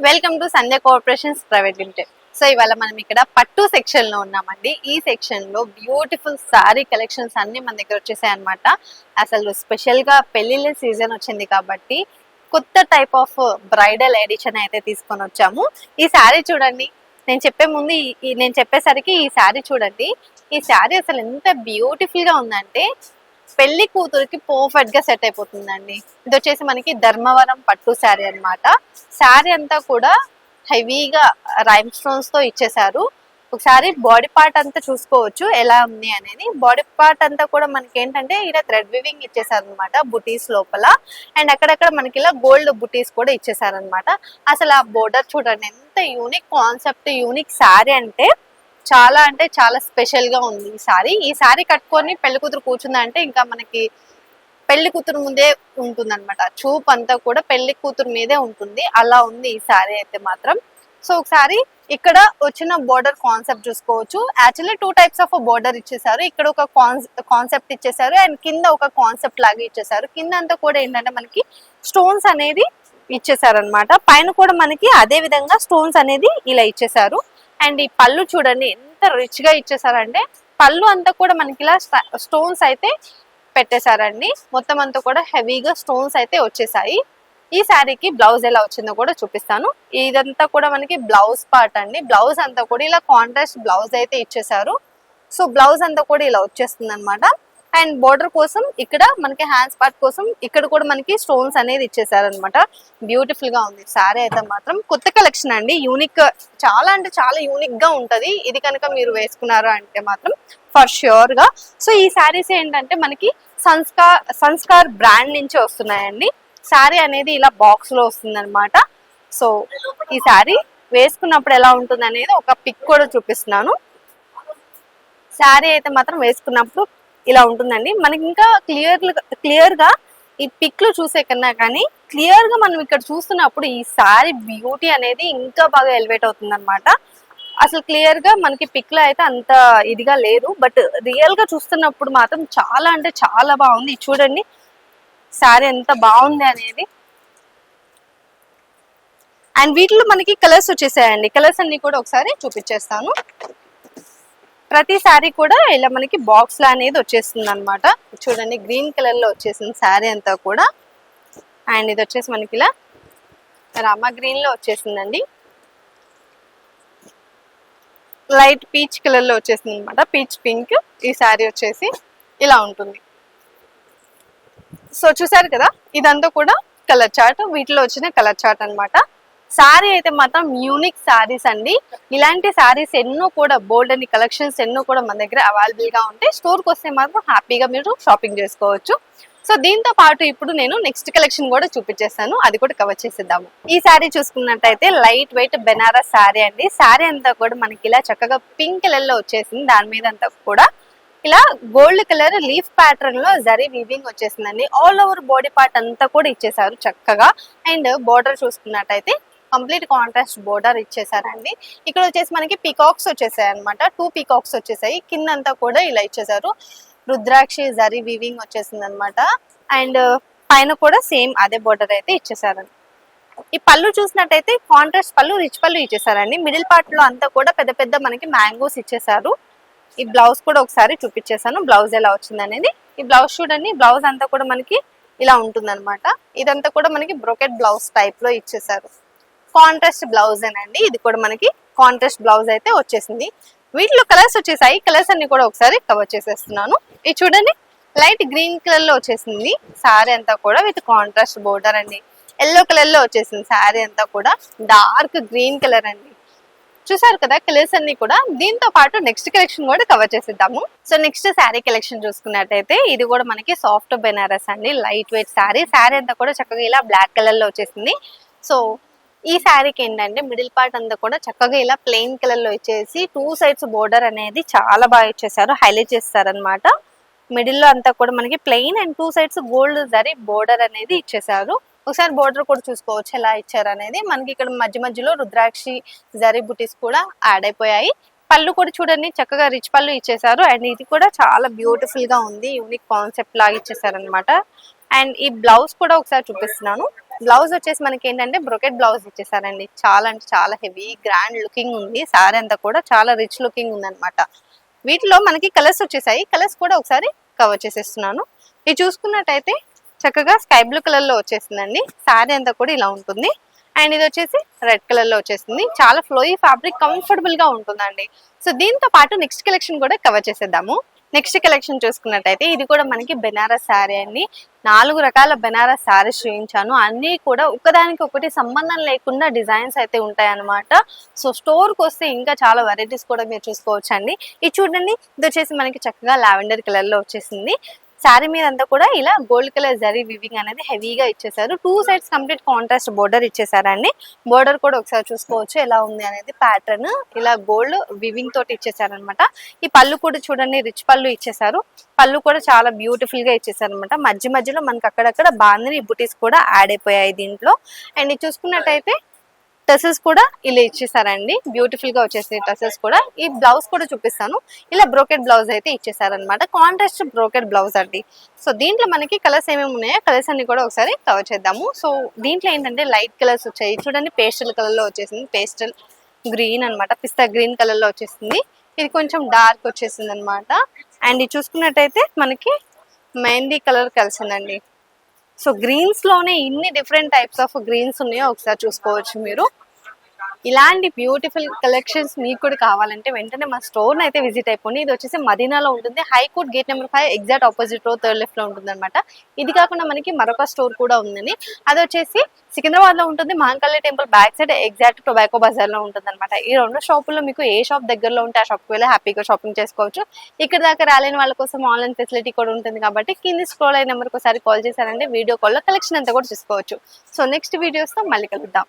Welcome to Sandhya cooperations private limited. So ఇవాళ మనం ఇక్కడ పట్టు సెక్షన్ లో ఉన్నామండి. ఈ సెక్షన్ లో బ్యూటిఫుల్ సారీ కలెక్షన్స్ అన్ని మన దగ్గర వచ్చేసాయి అనమాట. అసలు స్పెషల్ గా పెళ్లిళ్ళ సీజన్ వచ్చింది కాబట్టి కొత్త టైప్ ఆఫ్ బ్రైడల్ ఎడిషన్ అయితే తీసుకొని వచ్చాము. ఈ శారీ చూడండి. నేను చెప్పే ముందు నేను చెప్పేసరికి ఈ శారీ చూడండి. ఈ శారీ అసలు ఎంత బ్యూటిఫుల్ గా ఉందంటే పెళ్లి కూతురికి పర్ఫెక్ట్ గా సెట్ అయిపోతుందండి. ఇది వచ్చేసి మనకి ధర్మవరం పట్టు శారీ అన్నమాట. శారీ అంతా కూడా హెవీగా రైమ్ స్టోన్స్ తో ఇచ్చేసారు. ఒకసారి బాడీ పార్ట్ అంతా చూసుకోవచ్చు ఎలా ఉంది అనేది. బాడీ పార్ట్ అంతా కూడా మనకి ఏంటంటే ఇలా థ్రెడ్ వివింగ్ ఇచ్చేసారు అనమాట బుటీస్ లోపల. అండ్ అక్కడక్కడ మనకి ఇలా గోల్డ్ బుటీస్ కూడా ఇచ్చేసారు అనమాట. అసలు ఆ బోర్డర్ చూడండి ఎంత యూనిక్ కాన్సెప్ట్, యూనిక్ శారీ అంటే చాలా స్పెషల్ గా ఉంది ఈ శారీ కట్టుకొని పెళ్లి కూతురు కూర్చుందంటే ఇంకా మనకి పెళ్లి కూతురు ముందే ఉంటుంది అనమాట. చూపు అంతా కూడా పెళ్లి కూతురు మీదే ఉంటుంది. అలా ఉంది ఈ శారీ అయితే మాత్రం. సో ఒకసారి ఇక్కడ వచ్చిన బోర్డర్ కాన్సెప్ట్ చూసుకోవచ్చు. యాక్చువల్లీ 2 టైప్స్ ఆఫ్ బోర్డర్ ఇచ్చేసారు. ఇక్కడ ఒక కాన్సెప్ట్ ఇచ్చేసారు అండ్ కింద ఒక కాన్సెప్ట్ లాగా ఇచ్చేసారు. కింద అంతా కూడా ఏంటంటే మనకి స్టోన్స్ అనేది ఇచ్చేసారు అనమాట. పైన కూడా మనకి అదే విధంగా స్టోన్స్ అనేది ఇలా ఇచ్చేసారు. అండ్ ఈ పళ్ళు చూడండి ఎంత రిచ్ గా ఇచ్చేసారంటే పళ్ళు అంతా కూడా మనకి ఇలా స్టోన్స్ అయితే పెట్టేశారండి. మొత్తం అంతా కూడా హెవీగా స్టోన్స్ అయితే వచ్చేసాయి. ఈ శారీకి బ్లౌజ్ ఎలా వచ్చిందో కూడా చూపిస్తాను. ఇదంతా కూడా మనకి బ్లౌజ్ పార్ట్ అండి. బ్లౌజ్ అంతా కూడా ఇలా కాంట్రాస్ట్ బ్లౌజ్ అయితే ఇచ్చేసారు. సో బ్లౌజ్ అంతా కూడా ఇలా వచ్చేస్తుంది అనమాట. అండ్ బోర్డర్ కోసం ఇక్కడ మనకి హ్యాండ్స్ పార్ట్ కోసం ఇక్కడ కూడా మనకి స్టోన్స్ అనేది ఇచ్చేసారు అనమాట. బ్యూటిఫుల్ గా ఉంది శారీ అయితే మాత్రం. కొత్త కలెక్షన్ అండి. యూనిక్, చాలా అంటే చాలా యూనిక్ గా ఉంటది. ఇది కనుక మీరు వేసుకున్నారు అంటే మాత్రం ఫర్ ష్యూర్ గా. సో ఈ శారీస్ ఏంటంటే మనకి సంస్కార్ బ్రాండ్ నుంచి వస్తున్నాయండి. శారీ అనేది ఇలా బాక్స్ లో వస్తుంది అనమాట. సో ఈ శారీ వేసుకున్నప్పుడు ఎలా ఉంటుంది అనేది ఒక పిక్ కూడా చూపిస్తున్నాను. శారీ అయితే మాత్రం వేసుకున్నప్పుడు ఇలా ఉంటుందండి. మనకి ఇంకా క్లియర్ గా ఈ పిక్ లో చూసే కన్నా కానీ క్లియర్ గా మనం ఇక్కడ చూస్తున్నప్పుడు ఈ శారీ బ్యూటీ అనేది ఇంకా బాగా ఎలివేట్ అవుతుంది అనమాట. అసలు క్లియర్ గా మనకి పిక్ లో అయితే అంత ఇదిగా లేదు, బట్ రియల్ గా చూస్తున్నప్పుడు మాత్రం చాలా అంటే చాలా బాగుంది. చూడండి శారీ ఎంత బాగుంది అనేది. అండ్ వీటిలో మనకి కలర్స్ వచ్చేసాయండి. కలర్స్ అన్ని కూడా ఒకసారి చూపించేస్తాను. ప్రతి శారీ కూడా ఇలా మనకి బాక్స్ లా అనేది వచ్చేస్తుంది అనమాట. చూడండి గ్రీన్ కలర్ లో వచ్చేసింది శారీ అంతా కూడా. అండ్ ఇది వచ్చేసి మనకి ఇలా రామా గ్రీన్ లో వచ్చేసిందండి. లైట్ పీచ్ కలర్ లో వచ్చేసింది అనమాట. Peach pink. ఈ శారీ వచ్చేసి ఇలా ఉంటుంది. సో చూసారు కదా, ఇదంతా కూడా కలర్ చార్ట్. వీటిలో వచ్చిన కలర్ చార్ట్ అనమాట. శారీ అయితే మాత్రం యూనిక్ శారీస్ అండి. ఇలాంటి శారీస్ ఎన్నో కూడా బోల్డ్ అని కలెక్షన్స్ ఎన్నో కూడా మన దగ్గర అవైలబుల్ గా ఉంటాయి. స్టోర్కి వస్తే మాత్రం హ్యాపీగా మీరు షాపింగ్ చేసుకోవచ్చు. సో దీంతో పాటు ఇప్పుడు నేను నెక్స్ట్ కలెక్షన్ కూడా చూపించేస్తాను, అది కూడా కవర్ చేసేద్దాము. ఈ శారీ చూసుకున్నట్టయితే లైట్ వెయిట్ బెనారస్ శారీ అండి. శారీ అంతా కూడా మనకి ఇలా చక్కగా పింక్ కలర్ లో వచ్చేసింది. దాని మీద అంతా కూడా ఇలా గోల్డ్ కలర్ లీఫ్ ప్యాటర్న్ లో జరీ వీవింగ్ వచ్చేసిందండి. ఆల్ ఓవర్ బాడీ పార్ట్ అంతా కూడా ఇచ్చేసారు చక్కగా. అండ్ బోర్డర్ చూసుకున్నట్టయితే కంప్లీట్ కాంట్రాస్ట్ బోర్డర్ ఇచ్చేసారండి. ఇక్కడ వచ్చేసి మనకి పీకాక్స్ వచ్చేసాయి అనమాట. 2 పీకాక్స్ వచ్చేసాయి. కింద అంతా కూడా ఇలా ఇచ్చేసారు. రుద్రాక్షి జరీ వీవింగ్ వచ్చేసింది అనమాట. అండ్ పైన కూడా సేమ్ అదే బోర్డర్ అయితే ఇచ్చేసారండి. ఈ పళ్ళు చూసినట్టయితే కాంట్రాస్ట్ పళ్ళు, రిచ్ పళ్ళు ఇచ్చేసారండి. మిడిల్ పార్ట్ లో అంతా కూడా పెద్ద పెద్ద మనకి మ్యాంగోస్ ఇచ్చేసారు. ఈ బ్లౌజ్ కూడా ఒకసారి చూపించేసాను బ్లౌజ్ ఎలా వచ్చింది అనేది. ఈ బ్లౌజ్ చూడండి, బ్లౌజ్ అంతా కూడా మనకి ఇలా ఉంటుంది అనమాట. ఇదంతా కూడా మనకి బ్రోకెట్ బ్లౌజ్ టైప్ లో ఇచ్చేసారు. కాంట్రాస్ట్ బ్లౌజ్ అండి. ఇది కూడా మనకి కాంట్రాస్ట్ బ్లౌజ్ అయితే వచ్చేసింది. వీటిలో కలర్స్ వచ్చేసాయి. కలర్స్ అన్ని కూడా ఒకసారి కవర్ చేసేస్తున్నాను. ఇది చూడండి లైట్ గ్రీన్ కలర్ లో వచ్చేసింది శారీ అంతా కూడా విత్ కాంట్రాస్ట్ బోర్డర్ అండి. ఎల్లో కలర్ లో వచ్చేసింది శారీ అంతా కూడా. డార్క్ గ్రీన్ కలర్ అండి. చూసారు కదా కలర్స్ అన్ని కూడా. దీంతో పాటు నెక్స్ట్ కలెక్షన్ కూడా కవర్ చేసేద్దాము. సో నెక్స్ట్ శారీ కలెక్షన్ చూసుకున్నట్టయితే ఇది కూడా మనకి సాఫ్ట్ బెనారస్ అండి. Light weight sari. శారీ అంతా కూడా చక్కగా ఇలా బ్లాక్ కలర్ లో వచ్చేసింది. సో ఈ శారీకి ఏంటంటే మిడిల్ పార్ట్ అంతా కూడా చక్కగా ఇలా ప్లెయిన్ కలర్ లో ఇచ్చేసి 2 సైడ్స్ బోర్డర్ అనేది చాలా బాగా ఇచ్చేసారు. హైలైట్ చేస్తారు అనమాట. మిడిల్ లో అంతా కూడా మనకి plain and 2 sides gold zari border అనేది ఇచ్చేసారు. ఒకసారి బోర్డర్ కూడా చూసుకోవచ్చు ఎలా ఇచ్చారు అనేది. మనకి ఇక్కడ మధ్య మధ్యలో రుద్రాక్షి జరీ బుటీస్ కూడా యాడ్ అయిపోయాయి. పళ్ళు కూడా చూడండి చక్కగా రిచ్ పళ్ళు ఇచ్చేసారు. అండ్ ఇది కూడా చాలా బ్యూటిఫుల్ గా ఉంది. యూనిక్ కాన్సెప్ట్ లాగా ఇచ్చేసారు అనమాట. అండ్ ఈ బ్లౌజ్ కూడా ఒకసారి చూపిస్తున్నాను. బ్లౌజ్ వచ్చేసి మనకి ఏంటంటే బ్రొకెట్ బ్లౌజ్ ఇచ్చేసారండి. చాలా అంటే చాలా హెవీ గ్రాండ్ లుకింగ్ ఉంది. సారీ అంతా కూడా చాలా రిచ్ లుకింగ్ ఉంది అనమాట. వీటిలో మనకి కలర్స్ వచ్చేసాయి. కలర్స్ కూడా ఒకసారి కవర్ చేసేస్తున్నాను. ఇది చూసుకున్నట్టయితే చక్కగా స్కై బ్లూ కలర్ లో వచ్చేసిందండి. సారీ అంతా కూడా ఇలా ఉంటుంది. అండ్ ఇది వచ్చేసి రెడ్ కలర్ లో వచ్చేసింది. చాలా ఫ్లోయీ ఫ్యాబ్రిక్, కంఫర్టబుల్ గా ఉంటుందండి. సో దీంతో పాటు నెక్స్ట్ కలెక్షన్ కూడా కవర్ చేసేద్దాము. నెక్స్ట్ కలెక్షన్ చూసుకున్నట్టయితే ఇది కూడా మనకి బెనారస్ శారీ అండి. 4 రకాల బెనారస్ శారీస్ చూపించాను. అన్నీ కూడా ఒకదానికి ఒకటి సంబంధం లేకుండా డిజైన్స్ అయితే ఉంటాయి అన్నమాట. సో స్టోర్ కి వస్తే ఇంకా చాలా వెరైటీస్ కూడా మీరు చూసుకోవచ్చు అండి. ఇది చూడండి, ఇది వచ్చేసి మనకి చక్కగా లావెండర్ కలర్ లో వచ్చేసింది. శారీ మీద అంతా కూడా ఇలా గోల్డ్ కలర్ జరీ వివింగ్ అనేది హెవీగా ఇచ్చేసారు. 2 సైడ్స్ కంప్లీట్ కాంట్రాస్ట్ బోర్డర్ ఇచ్చేసారండి. బోర్డర్ కూడా ఒకసారి చూసుకోవచ్చు ఎలా ఉంది అనేది. ప్యాటర్న్ ఇలా గోల్డ్ వివింగ్ తోటి ఇచ్చేసారనమాట. ఈ పళ్ళు కూడా చూడండి, రిచ్ పళ్ళు ఇచ్చేసారు. పళ్ళు కూడా చాలా బ్యూటిఫుల్ గా ఇచ్చేసారు అనమాట. మధ్య మధ్యలో మనకి అక్కడక్కడ బాందిని బుటీస్ కూడా యాడ్ అయిపోయాయి దీంట్లో. అండ్ ఇది చూసుకున్నట్టయితే టసెస్ కూడా ఇలా ఇచ్చేసారండి. బ్యూటిఫుల్ గా వచ్చేసి టసెస్ కూడా. ఈ బ్లౌజ్ కూడా చూపిస్తాను. ఇలా బ్రోకెట్ బ్లౌజ్ అయితే ఇచ్చేసారనమాట. కాంట్రాస్ట్ బ్రోకెట్ బ్లౌజ్ అండి. సో దీంట్లో మనకి కలర్స్ ఏమేమి ఉన్నాయో కలర్స్ అన్ని కూడా ఒకసారి కవర్ చేద్దాము. సో దీంట్లో ఏంటంటే లైట్ కలర్స్ వచ్చాయి. చూడండి, పేస్టల్ కలర్ లో వచ్చేసింది. పేస్టల్ గ్రీన్ అనమాట. పిస్తా గ్రీన్ కలర్ లో వచ్చేసింది. ఇది కొంచెం డార్క్ వచ్చేసింది అనమాట. అండ్ ఇది చూసుకున్నట్టయితే మనకి మెహందీ కలర్ కలిసిందండి. సో గ్రీన్స్ లోనే ఇన్ని డిఫరెంట్ టైప్స్ ఆఫ్ గ్రీన్స్ ఉన్నాయో ఒకసారి చూసుకోవచ్చు మీరు. ఇలాంటి బ్యూటిఫుల్ కలెక్షన్స్ మీకు కూడా కావాలంటే వెంటనే మా స్టోర్ అయితే విజిట్ అయిపోండి. ఇది వచ్చేసి మదీనాలో ఉంటుంది. High court gate number 5 exact opposite రో థర్డ్ లెఫ్ట్ లో ఉంటుంది అనమాట. ఇది కాకుండా మనకి మరొక స్టోర్ కూడా ఉందని, అది వచ్చేసి సికింద్రాబాద్ లో ఉంటుంది. Mahankali temple back side exact tobacco Bazaar లో ఉంటుంది అనమాట. ఈ 2 షాపుల్లో మీకు ఏ షాప్ దగ్గరలో ఉంటే ఆ షాప్కి వెళ్ళి హ్యాపీగా షాపింగ్ చేసుకోవచ్చు. ఇక్కడ దాకా రాలేని వాళ్ళ కోసం ఆన్లైన్ ఫెసిలిటీ కూడా ఉంటుంది కాబట్టి కింది స్క్రోల్ అయిన నెంబర్కి ఒకసారి కాల్ చేశారంటే వీడియో కాల్లో కలెక్షన్ అంతా కూడా చూసుకోవచ్చు. సో నెక్స్ట్ వీడియోస్తో మళ్ళీ కలుద్దాం.